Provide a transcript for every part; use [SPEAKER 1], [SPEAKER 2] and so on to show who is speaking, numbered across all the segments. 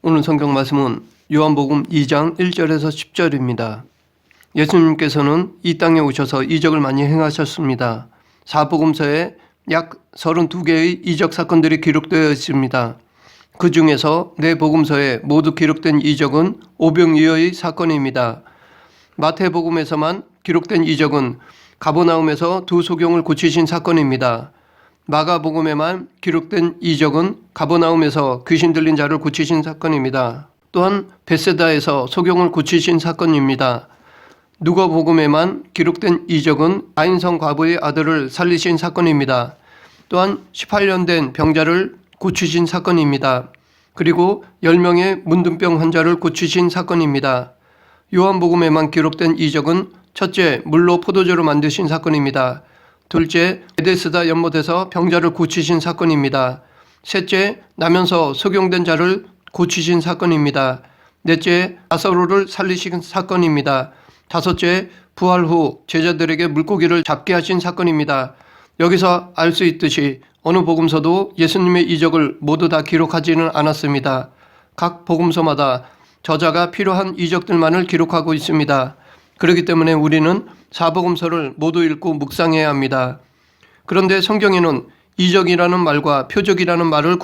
[SPEAKER 1] 오늘 성경 말씀은 요한복음 2장 1절에서 10절입니다. 예수님께서는 이 땅에 오셔서 이적을 많이 행하셨습니다. 사복음서에 약 32개의 이적 사건들이 기록되어 있습니다. 그 중에서 네 복음서에 모두 기록된 이적은 오병이어의 사건입니다. 마태복음에서만 기록된 이적은 가버나움에서 두 소경을 고치신 사건입니다. 마가복음에만 기록된 이적은 가버나움에서 귀신 들린 자를 고치신 사건입니다. 또한 벳세다에서 소경을 고치신 사건입니다. 누가복음에만 기록된 이적은 아인성 과부의 아들을 살리신 사건입니다. 또한 18년 된 병자를 고치신 사건입니다. 그리고 10명의 문둥병 환자를 고치신 사건입니다. 요한복음에만 기록된 이적은 첫째, 물로 포도주를 만드신 사건입니다. 둘째, 베데스다 연못에서 병자를 고치신 사건입니다. 셋째, 나면서 소경된 자를 고치신 사건입니다. 넷째, 나사로를 살리신 사건입니다. 다섯째, 부활 후 제자들에게 물고기를 잡게 하신 사건입니다. 여기서 알 수 있듯이 어느 복음서도 예수님의 이적을 모두 다 기록하지는 않았습니다. 각 복음서마다 저자가 필요한 이적들만을 기록하고 있습니다. 그렇기 때문에 우리는 사복음서를 모두 읽고 묵상해야 합니다. 그런데 성경에는 이적이라는 말과 표적이라는 말을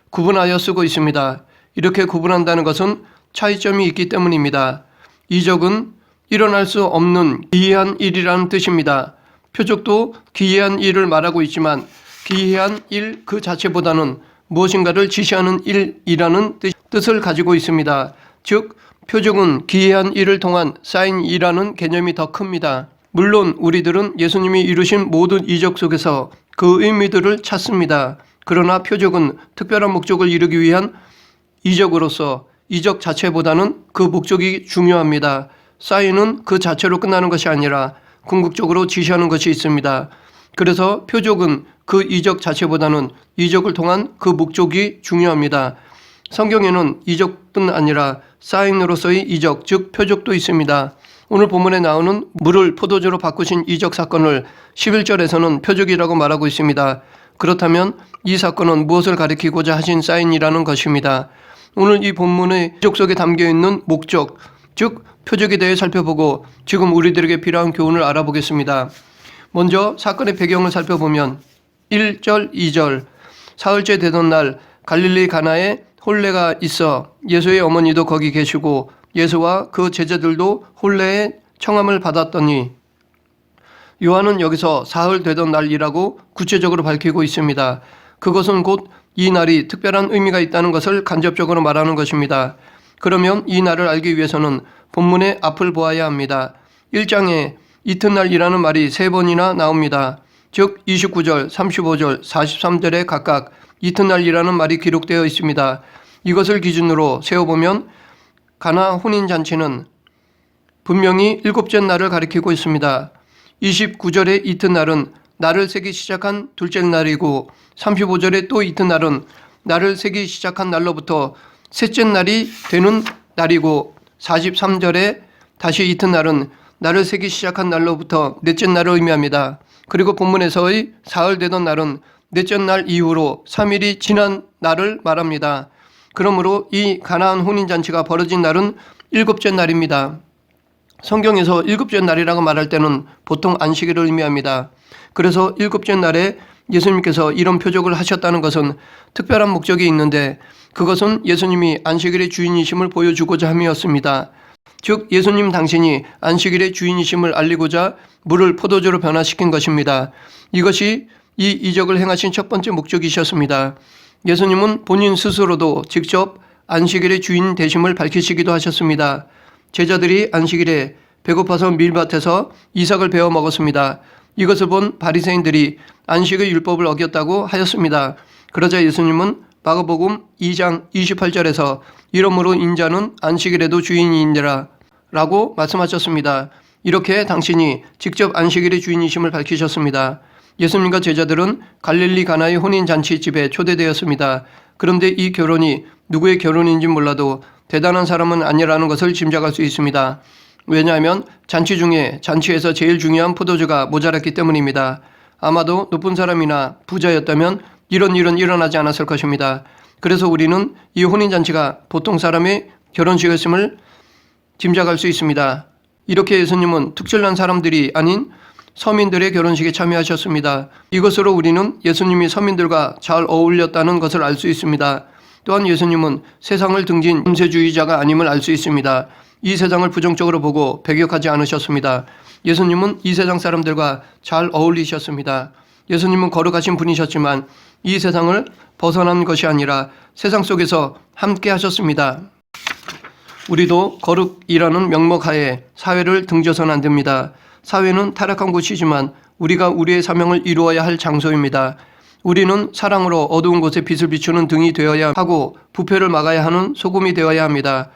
[SPEAKER 1] 구분하여 쓰고 있습니다. 이렇게 구분한다는 것은 차이점이 있기 때문입니다. 이적은 일어날 수 없는 기이한 일이라는 뜻입니다. 표적도 기이한 일을 말하고 있지만 기이한 일 그 자체보다는 무엇인가를 지시하는 일이라는 뜻을 가지고 있습니다. 즉 표적은 기이한 일을 통한 사인이라는 개념이 더 큽니다. 물론 우리들은 예수님이 이루신 모든 이적 속에서 그 의미들을 찾습니다. 그러나 표적은 특별한 목적을 이루기 위한 이적으로서 이적 자체보다는 그 목적이 중요합니다. 사인은 그 자체로 끝나는 것이 아니라 궁극적으로 지시하는 것이 있습니다. 그래서 표적은 그 이적 자체보다는 이적을 통한 그 목적이 중요합니다. 성경에는 이적뿐 아니라 사인으로서의 이적, 즉 표적도 있습니다. 오늘 본문에 나오는 물을 포도주로 바꾸신 이적 사건을 11절에서는 표적이라고 말하고 있습니다. 그렇다면 이 사건은 무엇을 가리키고자 하신 사인이라는 것입니다. 오늘 이 본문의 이적 속에 담겨있는 목적, 즉 표적에 대해 살펴보고 지금 우리들에게 필요한 교훈을 알아보겠습니다. 먼저 사건의 배경을 살펴보면 1절, 2절 사흘째 되던 날 갈릴리 가나에 혼례가 있어 예수의 어머니도 거기 계시고 예수와 그 제자들도 혼례의 청함을 받았더니 요한은 여기서 사흘 되던 날이라고 구체적으로 밝히고 있습니다. 그것은 곧 이 날이 특별한 의미가 있다는 것을 간접적으로 말하는 것입니다. 그러면 이 날을 알기 위해서는 본문의 앞을 보아야 합니다. 1장에 이튿날이라는 말이 3번이나 나옵니다. 즉 29절, 35절, 43절에 각각 이튿날이라는 말이 기록되어 있습니다. 이것을 기준으로 세어보면 가나 혼인잔치는 분명히 7째 날을 가리키고 있습니다. 29절의 이튿날은 날을 세기 시작한 둘째 날이고 35절의 또 이튿날은 날을 세기 시작한 날로부터 셋째 날이 되는 날이고 43절에 다시 이튿날은 날을 세기 시작한 날로부터 넷째 날을 의미합니다. 그리고 본문에서의 사흘 되던 날은 넷째 날 이후로 3일이 지난 날을 말합니다. 그러므로 이 가나안 혼인잔치가 벌어진 날은 7째 날입니다. 성경에서 7째 날이라고 말할 때는 보통 안식일을 의미합니다. 그래서 7째 날에 예수님께서 이런 표적을 하셨다는 것은 특별한 목적이 있는데 그것은 예수님이 안식일의 주인이심을 보여주고자 함이었습니다. 즉 예수님 당신이 안식일의 주인이심을 알리고자 물을 포도주로 변화시킨 것입니다. 이것이 이 이적을 행하신 첫 번째 목적이셨습니다. 예수님은 본인 스스로도 직접 안식일의 주인 되심을 밝히시기도 하셨습니다. 제자들이 안식일에 배고파서 밀밭에서 이삭을 베어 먹었습니다. 이것을 본 바리새인들이 안식의 율법을 어겼다고 하였습니다. 그러자 예수님은 마가복음 2장 28절에서 이러므로 인자는 안식일에도 주인이니라 라고 말씀하셨습니다. 이렇게 당신이 직접 안식일의 주인이심을 밝히셨습니다. 예수님과 제자들은 갈릴리 가나의 혼인잔치집에 초대되었습니다. 그런데 이 결혼이 누구의 결혼인지 몰라도 대단한 사람은 아니라는 것을 짐작할 수 있습니다. 왜냐하면 잔치 중에 잔치에서 제일 중요한 포도주가 모자랐기 때문입니다. 아마도 높은 사람이나 부자였다면 이런 일은 일어나지 않았을 것입니다. 그래서 우리는 이 혼인잔치가 보통 사람의 결혼식이었음을 짐작할 수 있습니다. 이렇게 예수님은 특별한 사람들이 아닌 서민들의 결혼식에 참여하셨습니다. 이것으로 우리는 예수님이 서민들과 잘 어울렸다는 것을 알 수 있습니다. 또한 예수님은 세상을 등진 임세주의자가 아님을 알 수 있습니다. 이 세상을 부정적으로 보고 배격하지 않으셨습니다. 예수님은 이 세상 사람들과 잘 어울리셨습니다. 예수님은 거룩하신 분이셨지만 이 세상을 벗어난 것이 아니라 세상 속에서 함께 하셨습니다. 우리도 거룩이라는 명목하에 사회를 등져서는 안 됩니다. 사회는 타락한 곳이지만 우리가 우리의 사명을 이루어야 할 장소입니다. 우리는 사랑으로 어두운 곳에 빛을 비추는 등이 되어야 하고 부패를 막아야 하는 소금이 되어야 합니다.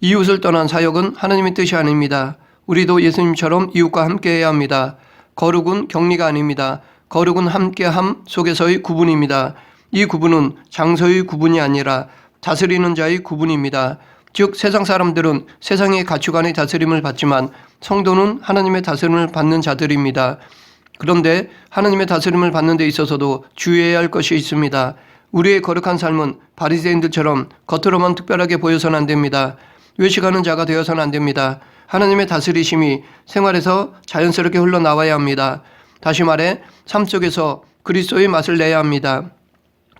[SPEAKER 1] 이웃을 떠난 사역은 하나님의 뜻이 아닙니다. 우리도 예수님처럼 이웃과 함께해야 합니다. 거룩은 격리가 아닙니다. 거룩은 함께함 속에서의 구분입니다. 이 구분은 장소의 구분이 아니라 다스리는 자의 구분입니다. 즉 세상 사람들은 세상의 가치관의 다스림을 받지만 성도는 하나님의 다스림을 받는 자들입니다. 그런데 하나님의 다스림을 받는 데 있어서도 주의해야 할 것이 있습니다. 우리의 거룩한 삶은 바리새인들처럼 겉으로만 특별하게 보여서는 안 됩니다. 외식하는 자가 되어서는 안 됩니다. 하나님의 다스리심이 생활에서 자연스럽게 흘러나와야 합니다. 다시 말해 삶 속에서 그리스도의 맛을 내야 합니다.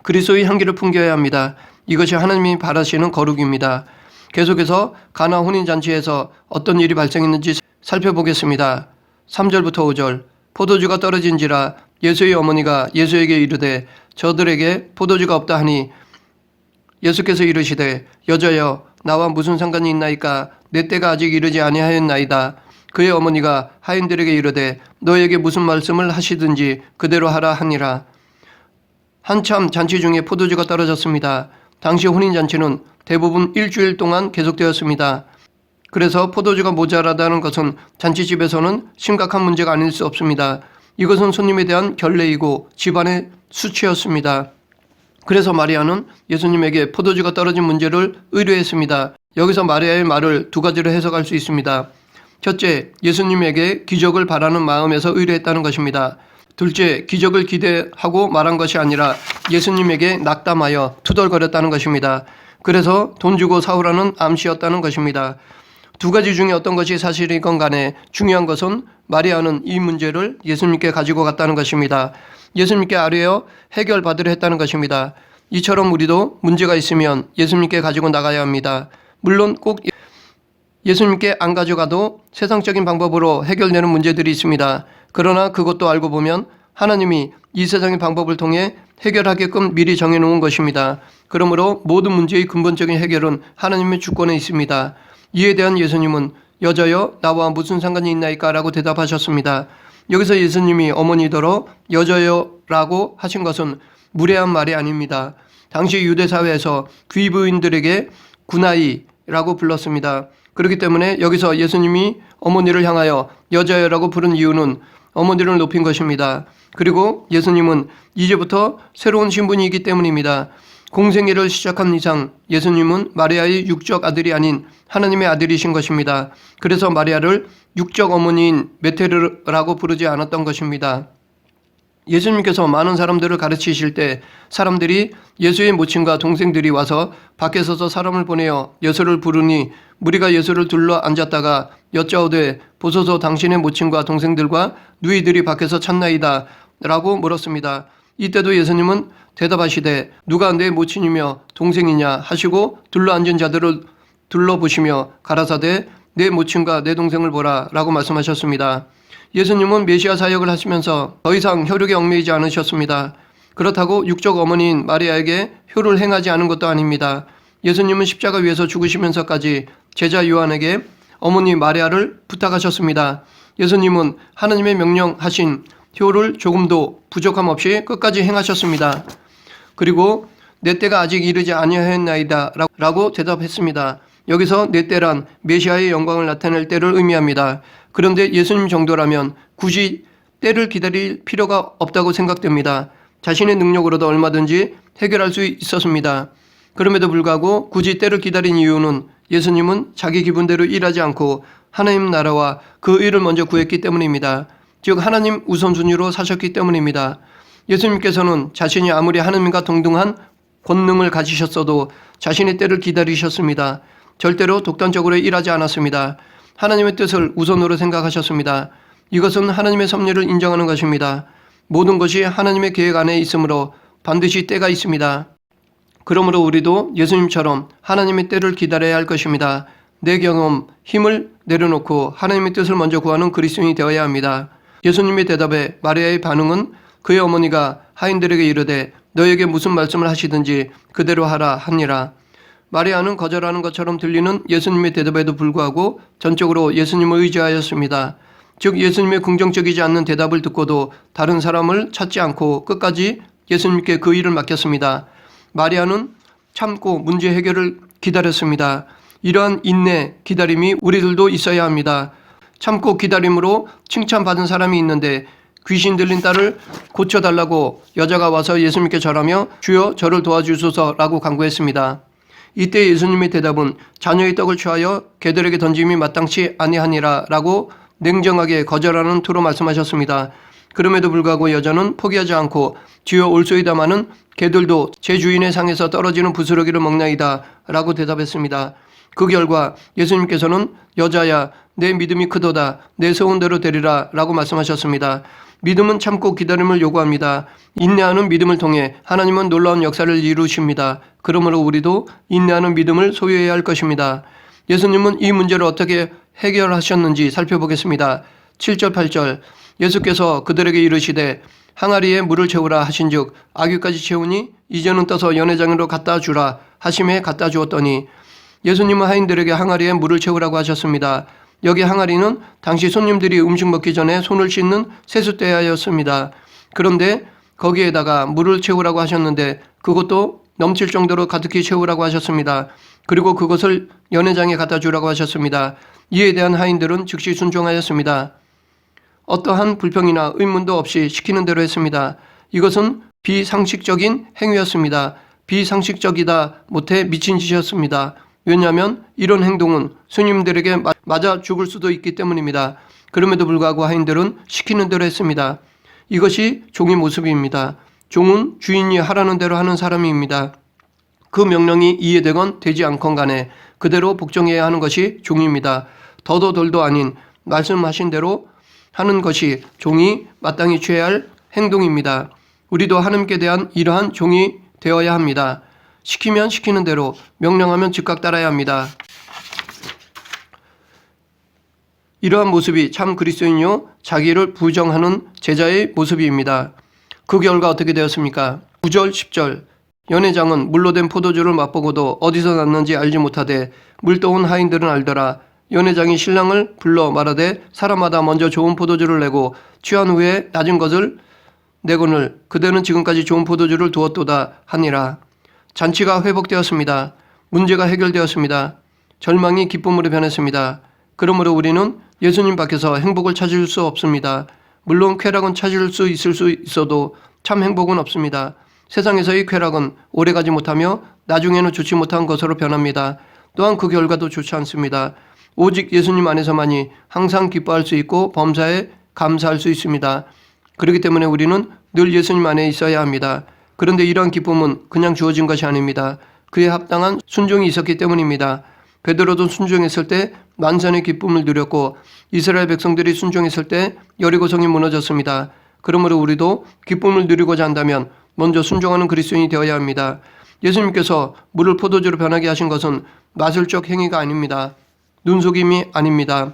[SPEAKER 1] 그리스도의 향기를 풍겨야 합니다. 이것이 하나님이 바라시는 거룩입니다. 계속해서 가나 혼인잔치에서 어떤 일이 발생했는지 살펴보겠습니다. 3절부터 5절. 포도주가 떨어진지라 예수의 어머니가 예수에게 이르되 저들에게 포도주가 없다 하니 예수께서 이르시되 여자여 나와 무슨 상관이 있나이까 내 때가 아직 이르지 아니하였나이다. 그의 어머니가 하인들에게 이르되 너에게 무슨 말씀을 하시든지 그대로 하라 하니라. 한참 잔치 중에 포도주가 떨어졌습니다. 당시 혼인잔치는 대부분 일주일 동안 계속되었습니다. 그래서 포도주가 모자라다는 것은 잔치집에서는 심각한 문제가 아닐 수 없습니다. 이것은 손님에 대한 결례이고 집안의 수치였습니다. 그래서 마리아는 예수님에게 포도주가 떨어진 문제를 의뢰했습니다. 여기서 마리아의 말을 두 가지로 해석할 수 있습니다. 첫째, 예수님에게 기적을 바라는 마음에서 의뢰했다는 것입니다. 둘째, 기적을 기대하고 말한 것이 아니라 예수님에게 낙담하여 투덜거렸다는 것입니다. 그래서 돈 주고 사오라는 암시였다는 것입니다. 두 가지 중에 어떤 것이 사실이건 간에 중요한 것은 마리아는 이 문제를 예수님께 가지고 갔다는 것입니다. 예수님께 아뢰어 해결받으려 했다는 것입니다. 이처럼 우리도 문제가 있으면 예수님께 가지고 나가야 합니다. 물론 꼭 예수님께 안 가져가도 세상적인 방법으로 해결되는 문제들이 있습니다. 그러나 그것도 알고 보면 하나님이 이 세상의 방법을 통해 해결하게끔 미리 정해놓은 것입니다. 그러므로 모든 문제의 근본적인 해결은 하나님의 주권에 있습니다. 이에 대한 예수님은 여자여 나와 무슨 상관이 있나이까 라고 대답하셨습니다. 여기서 예수님이 어머니더러 여자여 라고 하신 것은 무례한 말이 아닙니다. 당시 유대사회에서 귀부인들에게 구나이라고 불렀습니다. 그렇기 때문에 여기서 예수님이 어머니를 향하여 여자여라고 부른 이유는 어머니를 높인 것입니다. 그리고 예수님은 이제부터 새로운 신분이기 때문입니다. 공생애를 시작한 이상 예수님은 마리아의 육적 아들이 아닌 하나님의 아들이신 것입니다. 그래서 마리아를 육적 어머니인 메테르라고 부르지 않았던 것입니다. 예수님께서 많은 사람들을 가르치실 때 사람들이 예수의 모친과 동생들이 와서 밖에 서서 사람을 보내어 예수를 부르니 무리가 예수를 둘러 앉았다가 여짜오되 보소서 당신의 모친과 동생들과 누이들이 밖에서 찾나이다 라고 물었습니다. 이때도 예수님은 대답하시되 누가 내 모친이며 동생이냐 하시고 둘러 앉은 자들을 둘러보시며 가라사대 내 모친과 내 동생을 보라 라고 말씀하셨습니다. 예수님은 메시아 사역을 하시면서 더 이상 혈육에 얽매이지 않으셨습니다. 그렇다고 육적 어머니인 마리아에게 효를 행하지 않은 것도 아닙니다. 예수님은 십자가 위에서 죽으시면서까지 제자 요한에게 어머니 마리아를 부탁하셨습니다. 예수님은 하나님의 명령하신 효를 조금도 부족함 없이 끝까지 행하셨습니다. 그리고 내 때가 아직 이르지 아니하였나이다 라고 대답했습니다. 여기서 내 때란 메시아의 영광을 나타낼 때를 의미합니다. 그런데 예수님 정도라면 굳이 때를 기다릴 필요가 없다고 생각됩니다. 자신의 능력으로도 얼마든지 해결할 수 있었습니다. 그럼에도 불구하고 굳이 때를 기다린 이유는 예수님은 자기 기분대로 일하지 않고 하나님 나라와 그 일을 먼저 구했기 때문입니다. 즉 하나님 우선순위로 사셨기 때문입니다. 예수님께서는 자신이 아무리 하나님과 동등한 권능을 가지셨어도 자신의 때를 기다리셨습니다. 절대로 독단적으로 일하지 않았습니다. 하나님의 뜻을 우선으로 생각하셨습니다. 이것은 하나님의 섭리를 인정하는 것입니다. 모든 것이 하나님의 계획 안에 있으므로 반드시 때가 있습니다. 그러므로 우리도 예수님처럼 하나님의 때를 기다려야 할 것입니다. 내 경험, 힘을 내려놓고 하나님의 뜻을 먼저 구하는 그리스도인이 되어야 합니다. 예수님의 대답에 마리아의 반응은 그의 어머니가 하인들에게 이르되 너에게 무슨 말씀을 하시든지 그대로 하라 하니라. 마리아는 거절하는 것처럼 들리는 예수님의 대답에도 불구하고 전적으로 예수님을 의지하였습니다. 즉 예수님의 긍정적이지 않는 대답을 듣고도 다른 사람을 찾지 않고 끝까지 예수님께 그 일을 맡겼습니다. 마리아는 참고 문제 해결을 기다렸습니다. 이러한 인내, 기다림이 우리들도 있어야 합니다. 참고 기다림으로 칭찬받은 사람이 있는데 귀신 들린 딸을 고쳐달라고 여자가 와서 예수님께 절하며 주여 저를 도와주소서라고 간구했습니다. 이때 예수님의 대답은 자녀의 떡을 취하여 개들에게 던짐이 마땅치 아니하니라 라고 냉정하게 거절하는 투로 말씀하셨습니다. 그럼에도 불구하고 여자는 포기하지 않고 주여 올소이다마는 개들도 제 주인의 상에서 떨어지는 부스러기를 먹나이다 라고 대답했습니다. 그 결과 예수님께서는 여자야 내 믿음이 크도다 내 소원대로 되리라 라고 말씀하셨습니다. 믿음은 참고 기다림을 요구합니다. 인내하는 믿음을 통해 하나님은 놀라운 역사를 이루십니다. 그러므로 우리도 인내하는 믿음을 소유해야 할 것입니다. 예수님은 이 문제를 어떻게 해결하셨는지 살펴보겠습니다. 7절 8절 예수께서 그들에게 이르시되 항아리에 물을 채우라 하신즉 아귀까지 채우니 이제는 떠서 연회장으로 갖다 주라 하심에 갖다 주었더니 예수님은 하인들에게 항아리에 물을 채우라고 하셨습니다. 여기 항아리는 당시 손님들이 음식 먹기 전에 손을 씻는 세숫대야였습니다. 그런데 거기에다가 물을 채우라고 하셨는데 그것도 넘칠 정도로 가득히 채우라고 하셨습니다. 그리고 그것을 연회장에 갖다 주라고 하셨습니다. 이에 대한 하인들은 즉시 순종하였습니다. 어떠한 불평이나 의문도 없이 시키는 대로 했습니다. 이것은 비상식적인 행위였습니다. 비상식적이다 못해 미친 짓이었습니다. 왜냐하면 이런 행동은 스님들에게 맞아 죽을 수도 있기 때문입니다. 그럼에도 불구하고 하인들은 시키는 대로 했습니다. 이것이 종의 모습입니다. 종은 주인이 하라는 대로 하는 사람입니다. 그 명령이 이해되건 되지 않건 간에 그대로 복종해야 하는 것이 종입니다. 더도 덜도 아닌 말씀하신 대로 하는 것이 종이 마땅히 취해야 할 행동입니다. 우리도 하나님께 대한 이러한 종이 되어야 합니다. 시키면 시키는 대로, 명령하면 즉각 따라야 합니다. 이러한 모습이 참 그리스도인이요 자기를 부정하는 제자의 모습입니다. 그 결과 어떻게 되었습니까? 9절 10절 연회장은 물로 된 포도주를 맛보고도 어디서 났는지 알지 못하되 물떠온 하인들은 알더라. 연회장이 신랑을 불러 말하되 사람마다 먼저 좋은 포도주를 내고 취한 후에 낮은 것을 내거늘 그대는 지금까지 좋은 포도주를 두었도다 하니라. 잔치가 회복되었습니다. 문제가 해결되었습니다. 절망이 기쁨으로 변했습니다. 그러므로 우리는 예수님 밖에서 행복을 찾을 수 없습니다. 물론 쾌락은 찾을 수 있어도 참 행복은 없습니다. 세상에서의 쾌락은 오래가지 못하며 나중에는 좋지 못한 것으로 변합니다. 또한 그 결과도 좋지 않습니다. 오직 예수님 안에서만이 항상 기뻐할 수 있고 범사에 감사할 수 있습니다. 그렇기 때문에 우리는 늘 예수님 안에 있어야 합니다. 그런데 이러한 기쁨은 그냥 주어진 것이 아닙니다. 그에 합당한 순종이 있었기 때문입니다. 베드로도 순종했을 때 만선의 기쁨을 누렸고 이스라엘 백성들이 순종했을 때 여리고성이 무너졌습니다. 그러므로 우리도 기쁨을 누리고자 한다면 먼저 순종하는 그리스도인이 되어야 합니다. 예수님께서 물을 포도주로 변하게 하신 것은 마술적 행위가 아닙니다. 눈속임이 아닙니다.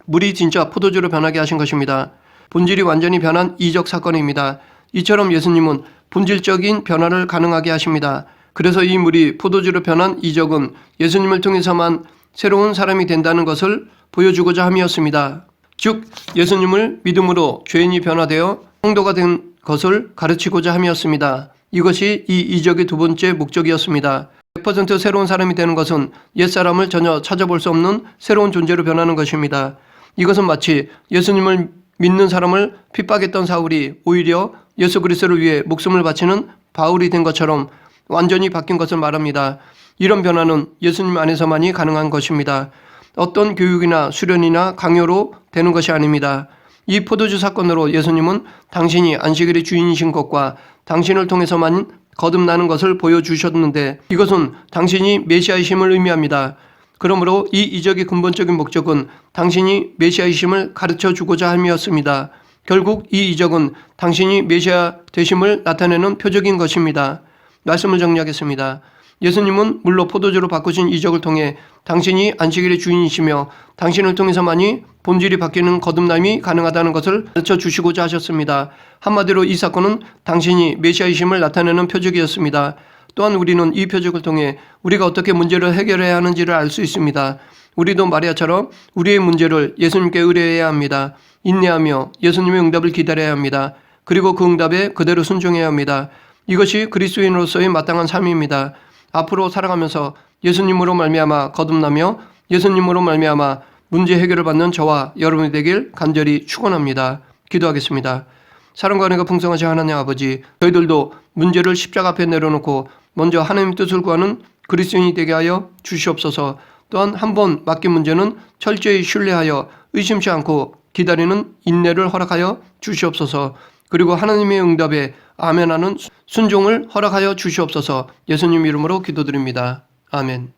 [SPEAKER 1] 물이 진짜 포도주로 변하게 하신 것입니다. 본질이 완전히 변한 이적 사건입니다. 이처럼 예수님은 본질적인 변화를 가능하게 하십니다. 그래서 이 물이 포도주로 변한 이적은 예수님을 통해서만 새로운 사람이 된다는 것을 보여주고자 함이었습니다. 즉 예수님을 믿음으로 죄인이 변화되어 성도가 된 것을 가르치고자 함이었습니다. 이것이 이 이적의 두 번째 목적이었습니다. 100% 새로운 사람이 되는 것은 옛사람을 전혀 찾아볼 수 없는 새로운 존재로 변하는 것입니다. 이것은 마치 예수님을 믿는 사람을 핍박했던 사울이 오히려 예수 그리스도를 위해 목숨을 바치는 바울이 된 것처럼 완전히 바뀐 것을 말합니다. 이런 변화는 예수님 안에서만이 가능한 것입니다. 어떤 교육이나 수련이나 강요로 되는 것이 아닙니다. 이 포도주 사건으로 예수님은 당신이 안식일의 주인이신 것과 당신을 통해서만 거듭나는 것을 보여주셨는데 이것은 당신이 메시아이심을 의미합니다. 그러므로 이 이적의 근본적인 목적은 당신이 메시아이심을 가르쳐 주고자 함이었습니다. 결국 이 이적은 당신이 메시아 되심을 나타내는 표적인 것입니다. 말씀을 정리하겠습니다. 예수님은 물로 포도주로 바꾸신 이적을 통해 당신이 안식일의 주인이시며 당신을 통해서만이 본질이 바뀌는 거듭남이 가능하다는 것을 가르쳐 주시고자 하셨습니다. 한마디로 이 사건은 당신이 메시아이심을 나타내는 표적이었습니다. 또한 우리는 이 표적을 통해 우리가 어떻게 문제를 해결해야 하는지를 알 수 있습니다. 우리도 마리아처럼 우리의 문제를 예수님께 의뢰해야 합니다. 인내하며 예수님의 응답을 기다려야 합니다. 그리고 그 응답에 그대로 순종해야 합니다. 이것이 그리스도인으로서의 마땅한 삶입니다. 앞으로 살아가면서 예수님으로 말미암아 거듭나며 예수님으로 말미암아 문제 해결을 받는 저와 여러분이 되길 간절히 축원합니다. 기도하겠습니다. 사랑과 은혜가 풍성하신 하나님 아버지, 저희들도 문제를 십자가 앞에 내려놓고 먼저 하나님 뜻을 구하는 그리스도인이 되게 하여 주시옵소서. 또한 한 번 맡긴 문제는 철저히 신뢰하여 의심치 않고 기다리는 인내를 허락하여 주시옵소서. 그리고 하나님의 응답에 아멘하는 순종을 허락하여 주시옵소서. 예수님 이름으로 기도드립니다. 아멘.